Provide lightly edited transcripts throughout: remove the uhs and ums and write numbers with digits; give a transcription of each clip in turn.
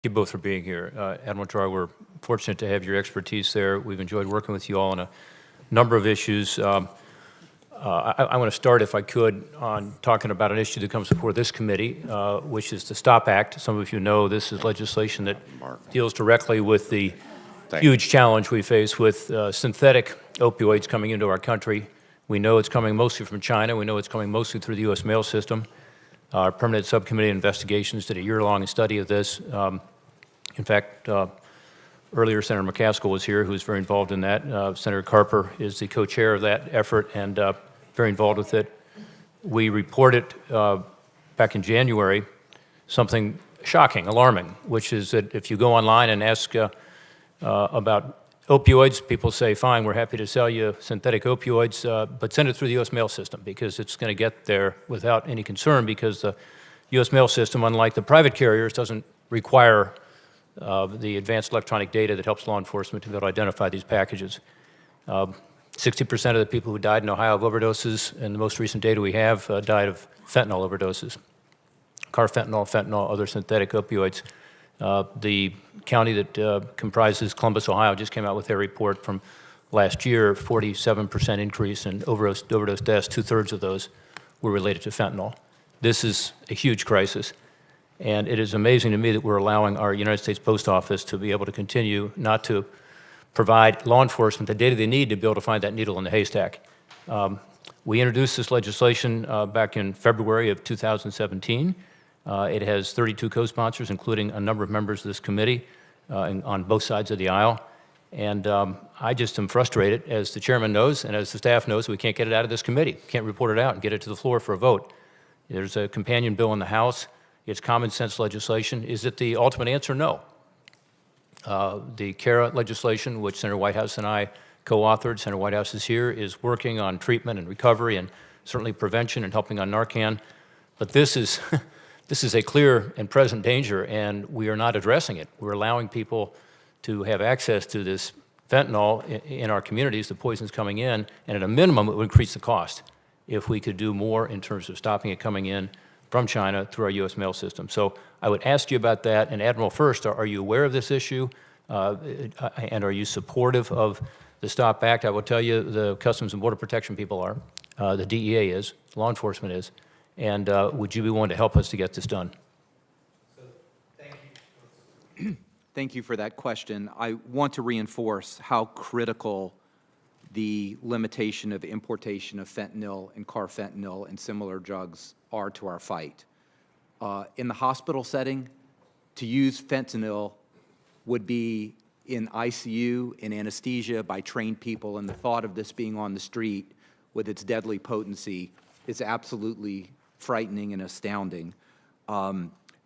you both for being here. Admiral Tar, we're fortunate to have your expertise there. We've enjoyed working with you all on a number of issues. I want to start, if I could, on talking about an issue that comes before this committee, which is the STOP Act. Some of you know this is legislation that deals directly with the huge challenge we face with synthetic opioids coming into our country. We know it's coming mostly from China. We know it's coming mostly through the U.S. mail system. Our permanent subcommittee investigations did a year-long study of this. In fact, earlier Senator McCaskill was here, who was very involved in that. Senator Carper is the co-chair of that effort and very involved with it. We reported back in January something shocking, alarming, which is that if you go online and ask about opioids, people say, fine, we're happy to sell you synthetic opioids, but send it through the U.S. mail system because it's going to get there without any concern, because the U.S. mail system, unlike the private carriers, doesn't require the advanced electronic data that helps law enforcement to be able to identify these packages. 60% of the people who died in Ohio of overdoses, and the most recent data we have, died of fentanyl overdoses. Carfentanil, other synthetic opioids. The county that comprises Columbus, Ohio, just came out with their report from last year, 47% increase in overdose deaths. Two-thirds of those were related to fentanyl. This is a huge crisis, and it is amazing to me that we're allowing our United States Post Office to be able to continue not to provide law enforcement the data they need to be able to find that needle in the haystack. We introduced this legislation back in February of 2017. It has 32 co-sponsors, including a number of members of this committee on both sides of the aisle. And I just am frustrated, as the chairman knows and as the staff knows, we can't get it out of this committee. Can't report it out and get it to the floor for a vote. There's a companion bill in the House. It's common sense legislation. Is it the ultimate answer? No. The CARA legislation, which Senator Whitehouse and I co-authored, Senator Whitehouse is here, is working on treatment and recovery and certainly prevention and helping on Narcan. But this is this is a clear and present danger, and we are not addressing it. We're allowing people to have access to this fentanyl in our communities, the poison's coming in, and at a minimum, it would increase the cost if we could do more in terms of stopping it coming in from China through our U.S. mail system. So I would ask you about that. And Admiral, first, are you aware of this issue, and are you supportive of the STOP Act? I will tell you the Customs and Border Protection people are, the DEA is, law enforcement is, and would you be willing to help us to get this done? So, thank you. Thank you for that question. I want to reinforce how critical the limitation of importation of fentanyl and carfentanil and similar drugs are to our fight. In the hospital setting, to use fentanyl would be in ICU, in anesthesia, by trained people, and the thought of this being on the street with its deadly potency is absolutely frightening and astounding.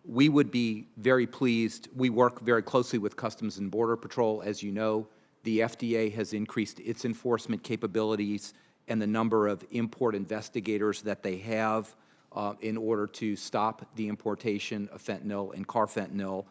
We would be very pleased. We work very closely with Customs and Border Patrol. As you know, the FDA has increased its enforcement capabilities and the number of import investigators that they have in order to stop the importation of fentanyl and carfentanil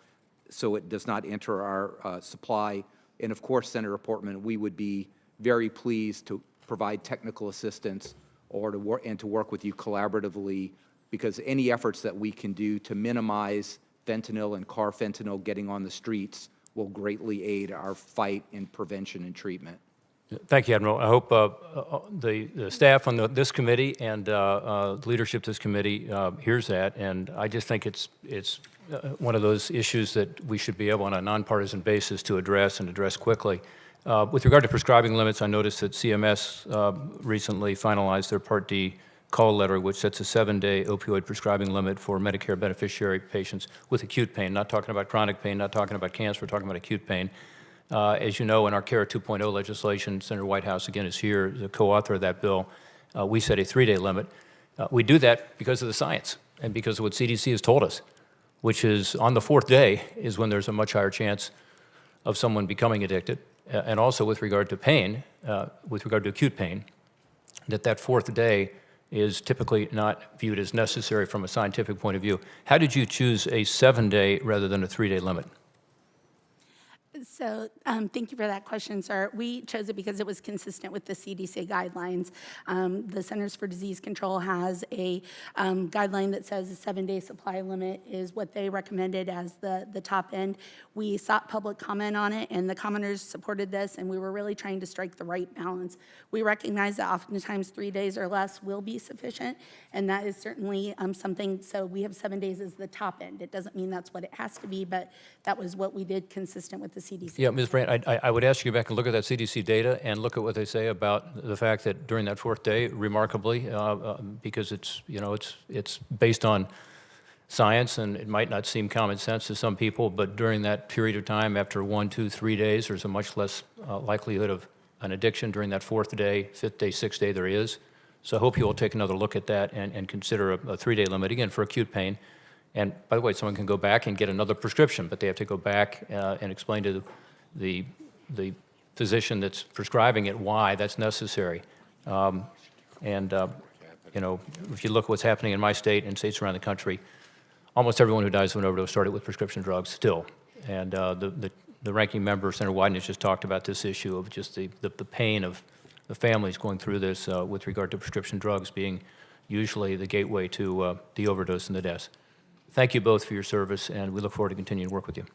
so it does not enter our supply. And of course, Senator Portman, we would be very pleased to provide technical assistance or to work with you collaboratively, because any efforts that we can do to minimize fentanyl and carfentanil getting on the streets will greatly aid our fight in prevention and treatment. Thank you, Admiral. I hope the staff on this committee and leadership of this committee hears that, and I just think it's one of those issues that we should be able on a nonpartisan basis to address and address quickly. With regard to prescribing limits, I noticed that CMS recently finalized their Part D call letter, which sets a 7-day opioid prescribing limit for Medicare beneficiary patients with acute pain. Not talking about chronic pain, not talking about cancer, we're talking about acute pain. As you know, in our CARA 2.0 legislation, Senator Whitehouse, again, is here, the co-author of that bill, we set a 3-day limit. We do that because of the science and because of what CDC has told us, which is on the 4th day is when there's a much higher chance of someone becoming addicted. And also with regard to pain, with regard to acute pain, that 4th day is typically not viewed as necessary from a scientific point of view. How did you choose a 7-day rather than a 3-day limit? So So thank you for that question, sir. We chose it because it was consistent with the CDC guidelines. The Centers for Disease Control has a guideline that says a 7-day supply limit is what they recommended as the top end. We sought public comment on it, and the commenters supported this, and we were really trying to strike the right balance. We recognize that oftentimes 3 days or less will be sufficient, and that is certainly something, so we have 7 days as the top end. It doesn't mean that's what it has to be, but that was what we did consistent with the CDC. Yeah, Ms. Brandt, I would ask you to go back and look at that CDC data and look at what they say about the fact that during that 4th day, remarkably, because it's, you know, it's based on science and it might not seem common sense to some people, but during that period of time, after 1, 2, 3 days, there's a much less likelihood of an addiction. During that 4th day, 5th day, 6th day, there is. So I hope you will take another look at that and consider a 3-day limit, again, for acute pain. And by the way, someone can go back and get another prescription, but they have to go back and explain to the physician that's prescribing it why that's necessary. You know, if you look what's happening in my state and states around the country, almost everyone who dies of an overdose started with prescription drugs still. And the ranking member, Senator Wyden, has just talked about this issue of just the pain of the families going through this with regard to prescription drugs being usually the gateway to the overdose and the deaths. Thank you both for your service, and we look forward to continuing to work with you.